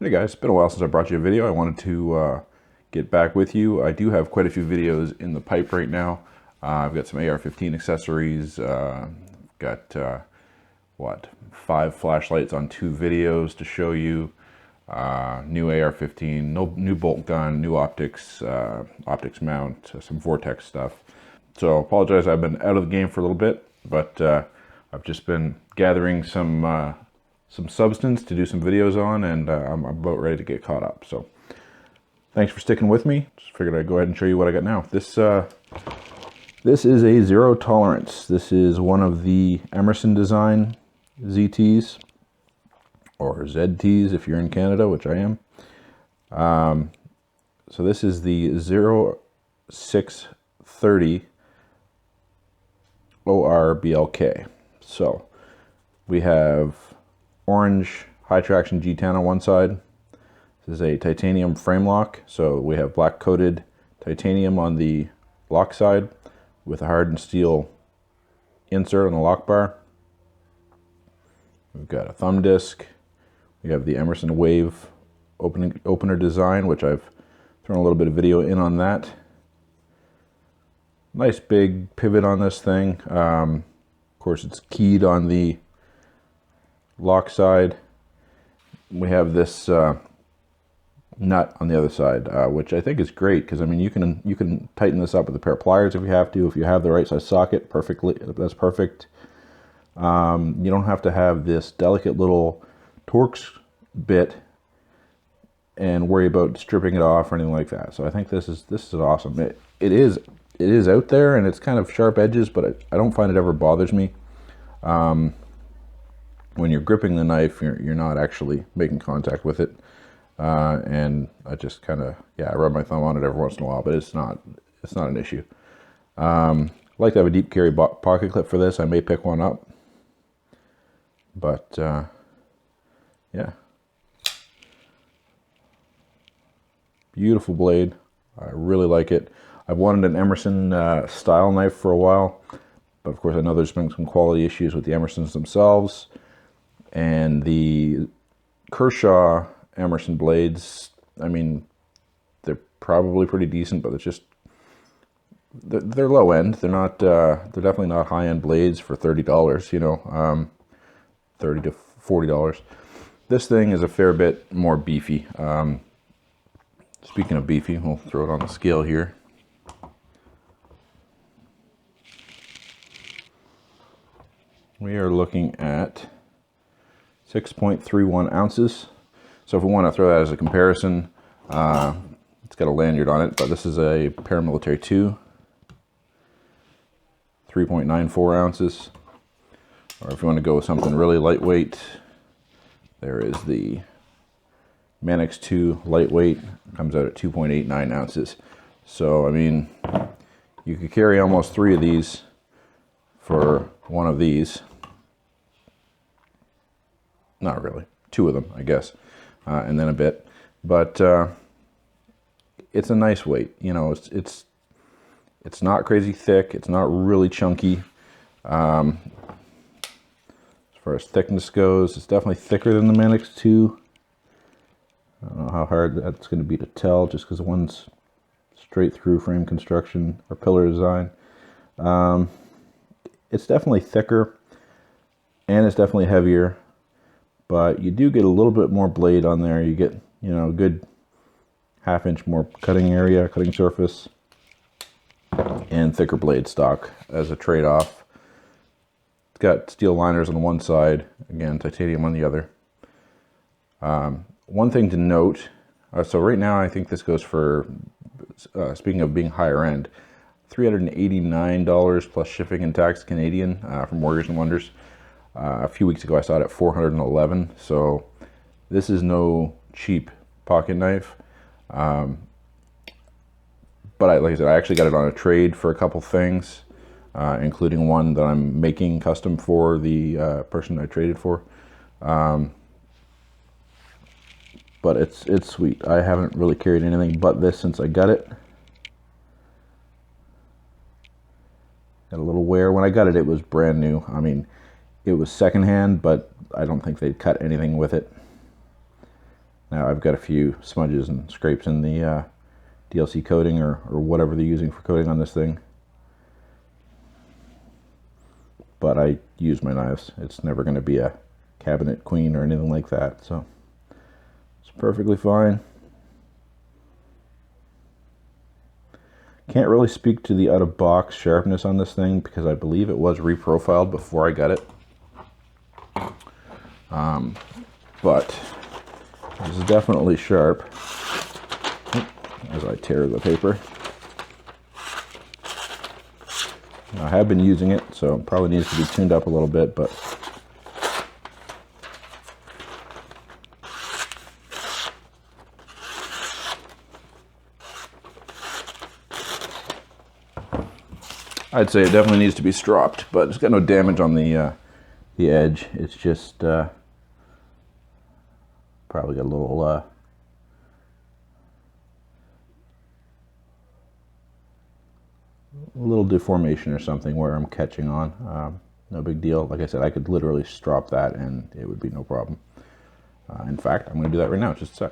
Hey guys, it's been a while since I brought you a video. I wanted to get back with you. I do have quite a few videos in the pipe right now. I've got some AR-15 accessories, got 5 flashlights on 2 videos to show you, new AR-15, new bolt gun, new optics, optics mount, some Vortex stuff. So I apologize, I've been out of the game for a little bit, but I've just been gathering some substance to do some videos on, and I'm about ready to get caught up. So thanks for sticking with me. Just figured I'd go ahead and show you what I got now. This is a zero tolerance. This is one of the Emerson design ZTs, or ZTs if you're in Canada, which I am. So this is the 0630 ORBLK. So we have orange high traction G10 on one side. This is a titanium frame lock, so we have black coated titanium on the lock side with a hardened steel insert on the lock bar. We've got a thumb disc. We have the Emerson Wave opener design, which I've thrown a little bit of video in on that. Nice big pivot on this thing. Of course, it's keyed on the lock side. We have this nut on the other side, which I think is great, because I mean you can tighten this up with a pair of pliers if you have to. If you have the right size socket, perfectly, that's perfect. You don't have to have this delicate little Torx bit and worry about stripping it off or anything like that. So I think this is awesome. It is out there and it's kind of sharp edges, but I don't find it ever bothers me. When you're gripping the knife, you're not actually making contact with it, and I just kind of, I rub my thumb on it every once in a while, but it's not an issue. I like to have a deep carry pocket clip for this. I may pick one up, but yeah, beautiful blade. I really like it. I've wanted an Emerson style knife for a while, but of course I know there's been some quality issues with the Emersons themselves. And the Kershaw Emerson blades, I mean, they're probably pretty decent, but it's just, they're low end. They're not, they're definitely not high end blades for $30, you know, $30 to $40. This thing is a fair bit more beefy. Speaking of beefy, we'll throw it on the scale here. We are looking at 6.31 ounces. So if we want to throw that as a comparison, it's got a lanyard on it, but this is a Paramilitary 2, 3.94 ounces. Or if you want to go with something really lightweight, there is the Manix 2 lightweight, comes out at 2.89 ounces. So I mean, you could carry almost 3 of these for one of these. Not really, 2 of them, I guess, and then a bit. But it's a nice weight. You know, it's not crazy thick. It's not really chunky. As far as thickness goes, it's definitely thicker than the Manix 2. I don't know how hard that's going to be to tell, just because one's straight through frame construction or pillar design. It's definitely thicker, and it's definitely heavier. But you do get a little bit more blade on there. You get, you know, a good ½ inch more cutting area, cutting surface, and thicker blade stock as a trade-off. It's got steel liners on one side, again, titanium on the other. One thing to note, so right now I think this goes for, speaking of being higher end, $389 plus shipping and tax Canadian from Warriors and Wonders. A few weeks ago I saw it at $411, so this is no cheap pocket knife. But like I said, I actually got it on a trade for a couple things, including one that I'm making custom for the person I traded for. But it's sweet. I haven't really carried anything but this since I got it. Got a little wear. When I got it, it was brand new. I mean, it was secondhand, but I don't think they'd cut anything with it. Now I've got a few smudges and scrapes in the DLC coating or whatever they're using for coating on this thing. But I use my knives. It's never going to be a cabinet queen or anything like that, so it's perfectly fine. Can't really speak to the out-of-box sharpness on this thing because I believe it was reprofiled before I got it. But this is definitely sharp as I tear the paper. I have been using it, so it probably needs to be tuned up a little bit, but I'd say it definitely needs to be stropped, but it's got no damage on the edge. It's just probably got a little deformation or something where I'm catching on. No big deal. Like I said, I could literally strop that and it would be no problem. In fact, I'm going to do that right now. Just a sec.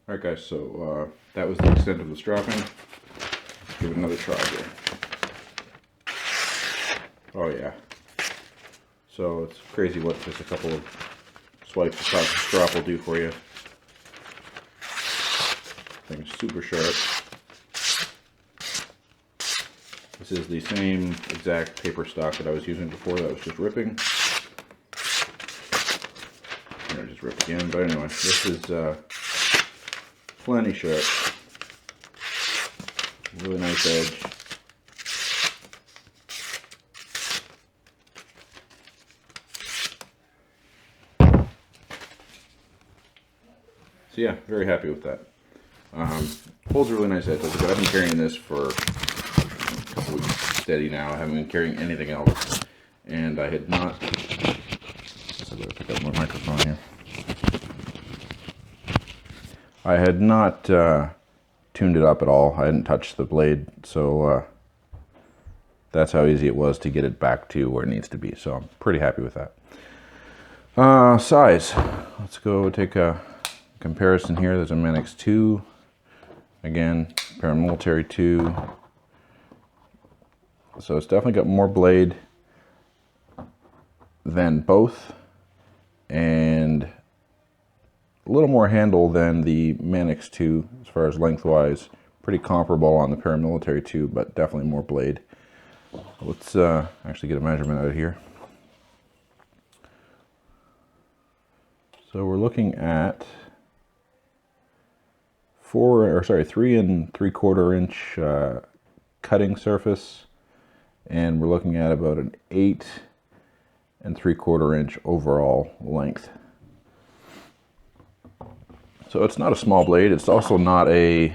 Alright guys, so that was the extent of the stropping. Let's give it another try here. Oh yeah. So it's crazy what just a couple of swipes across the strop will do for you. Thing's super sharp. This is the same exact paper stock that I was using before that was just ripping. Here, I just rip again, but anyway, this is plenty sharp. Really nice edge. So yeah, very happy with that. Holds a really nice edge. I've been carrying this for a couple weeks steady now. I haven't been carrying anything else. And I had not... I better pick up my microphone here. I had not tuned it up at all. I hadn't touched the blade, so that's how easy it was to get it back to where it needs to be. So I'm pretty happy with that. Size. Let's go take a comparison here. There's a Manix 2. Again, paramilitary 2. So it's definitely got more blade than both, and a little more handle than the Manix 2 as far as lengthwise. Pretty comparable on the paramilitary 2, but definitely more blade. Let's actually get a measurement out here. So we're looking at 3 3/4 inch cutting surface, and we're looking at about an 8 3/4 inch overall length. So it's not a small blade. It's also not a,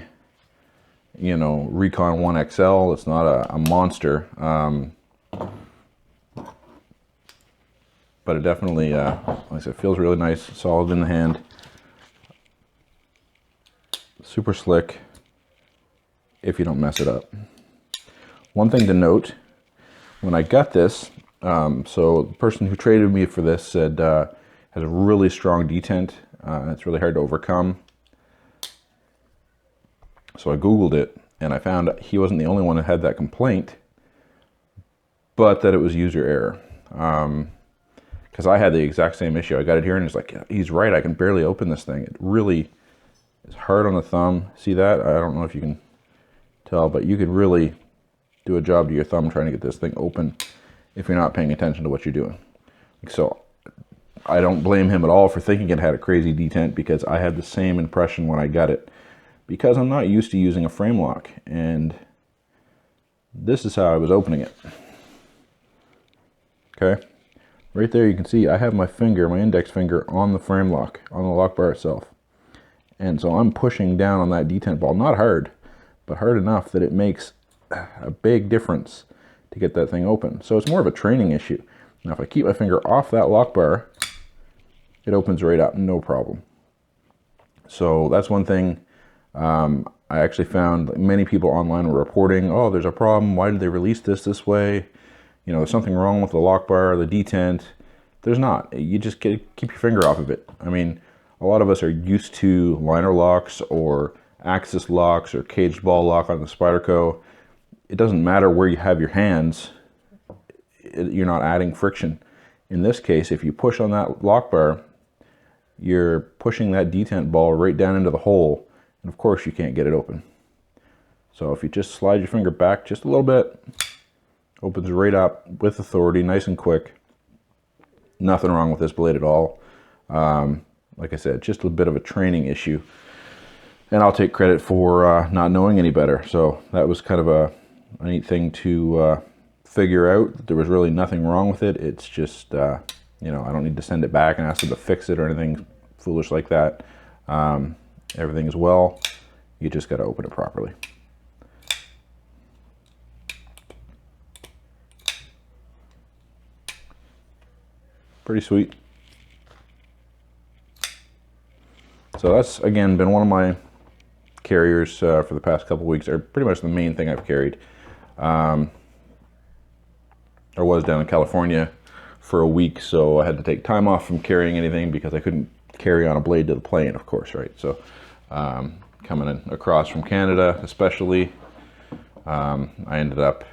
you know, Recon 1 XL. It's not a monster. But it definitely, like I said, feels really nice, solid in the hand. Super slick if you don't mess it up. One thing to note, when I got this, so the person who traded me for this said has a really strong detent. It's really hard to overcome. So I Googled it, and I found he wasn't the only one that had that complaint, but that it was user error. Because I had the exact same issue. I got it here, and it's like, yeah, he's right, I can barely open this thing. It really is hard on the thumb. See that? I don't know if you can tell, but you could really do a job to your thumb trying to get this thing open if you're not paying attention to what you're doing. So I don't blame him at all for thinking it had a crazy detent, because I had the same impression when I got it, because I'm not used to using a frame lock, and this is how I was opening it. Okay, right there you can see I have my finger, my index finger, on the frame lock, on the lock bar itself. And so I'm pushing down on that detent ball, not hard, but hard enough that it makes a big difference to get that thing open. So it's more of a training issue. Now if I keep my finger off that lock bar, it opens right up, no problem. So that's one thing. I actually found many people online were reporting, oh, there's a problem, why did they release this way? You know, there's something wrong with the lock bar, the detent. There's not. You just keep your finger off of it. I mean, a lot of us are used to liner locks or axis locks or caged ball lock on the Spyderco. It doesn't matter where you have your hands, you're not adding friction. In this case, if you push on that lock bar, you're pushing that detent ball right down into the hole, and of course you can't get it open. So if you just slide your finger back just a little bit, opens right up with authority, nice and quick. Nothing wrong with this blade at all. Like I said, just a bit of a training issue. And I'll take credit for not knowing any better. So that was kind of a neat thing to figure out. There was really nothing wrong with it. It's just, you know, I don't need to send it back and ask them to fix it or anything foolish like that. Everything is well. You just got to open it properly. Pretty sweet. So that's, again, been one of my carriers for the past couple weeks, or pretty much the main thing I've carried. I was down in California for a week, so I had to take time off from carrying anything because I couldn't carry on a blade to the plane, of course, right? So coming in across from Canada especially, I ended up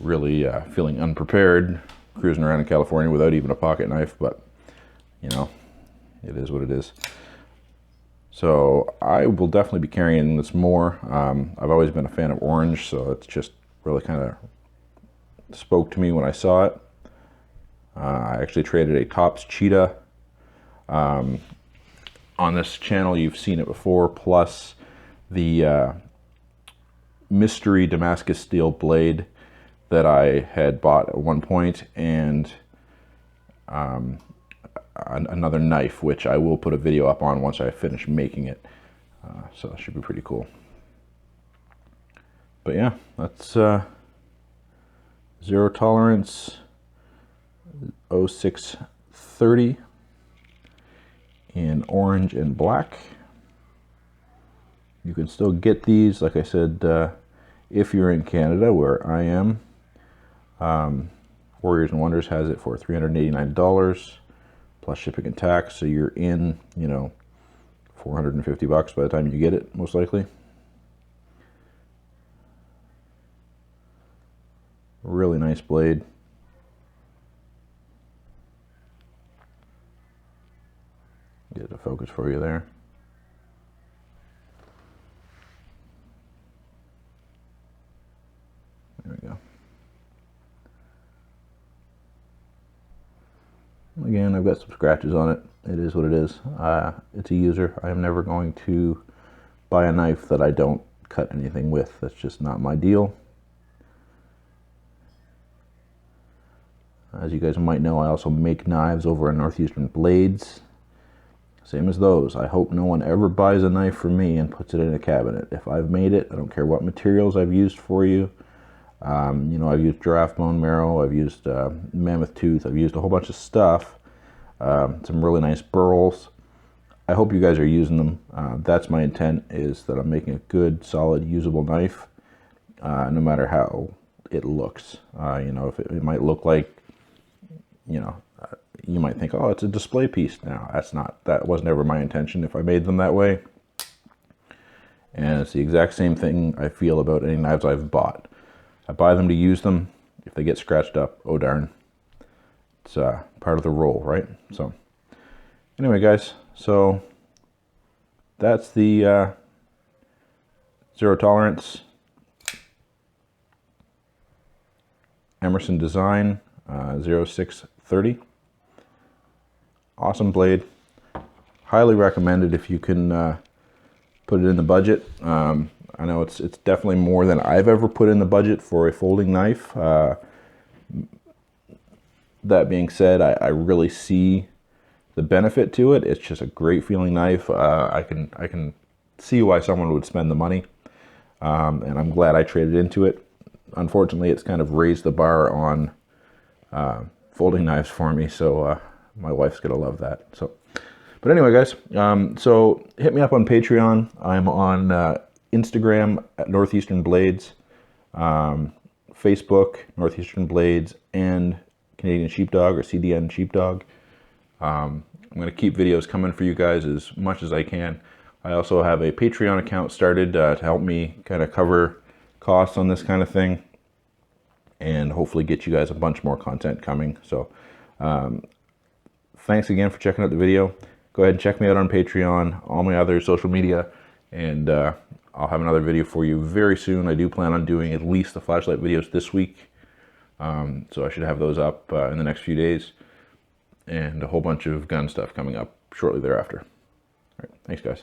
really feeling unprepared, cruising around in California without even a pocket knife, but you know, it is what it is. So I will definitely be carrying this more. I've always been a fan of orange, so it's just really kind of spoke to me when I saw it. I actually traded a Topps Cheetah. On this channel you've seen it before, plus the mystery Damascus steel blade that I had bought at one point, and another knife, which I will put a video up on once I finish making it. So that should be pretty cool. But yeah, that's Zero Tolerance 0630 in orange and black. You can still get these, like I said, if you're in Canada, where I am. Warriors and Wonders has it for $389 plus shipping and tax, so you're in, you know, $450 by the time you get it, most likely. Really nice blade. Get the focus for you there. There we go. Again, I've got some scratches on it. It is what it is. It's a user. I am never going to buy a knife that I don't cut anything with. That's just not my deal. As you guys might know, I also make knives over at Northeastern Blades. Same as those. I hope no one ever buys a knife from me and puts it in a cabinet. If I've made it, I don't care what materials I've used for you. You know, I've used giraffe bone marrow, I've used mammoth tooth, I've used a whole bunch of stuff. Some really nice burls. I hope you guys are using them. That's my intent, is that I'm making a good, solid, usable knife, no matter how it looks. You know, if it might look like, you know, you might think, oh, it's a display piece. No, that was never my intention if I made them that way. And it's the exact same thing I feel about any knives I've bought. I buy them to use them. If they get scratched up, oh darn. It's part of the role, right? So anyway, guys, so that's the Zero Tolerance Emerson design 0630. Awesome blade. Highly recommended if you can put it in the budget. I know it's definitely more than I've ever put in the budget for a folding knife. That being said, I really see the benefit to it. It's just a great feeling knife. I can see why someone would spend the money, and I'm glad I traded into it. Unfortunately, it's kind of raised the bar on folding knives for me, so my wife's gonna love that. So, but anyway, guys, so hit me up on Patreon. I'm on Instagram at Northeastern Blades, Facebook Northeastern Blades, and Canadian Sheepdog, or CDN Sheepdog. I'm going to keep videos coming for you guys as much as I can. I also have a Patreon account started to help me kind of cover costs on this kind of thing, and hopefully get you guys a bunch more content coming. So thanks again for checking out the video. Go ahead and check me out on Patreon, all my other social media, and I'll have another video for you very soon. I do plan on doing at least the flashlight videos this week. So I should have those up in the next few days, and a whole bunch of gun stuff coming up shortly thereafter. All right, thanks guys.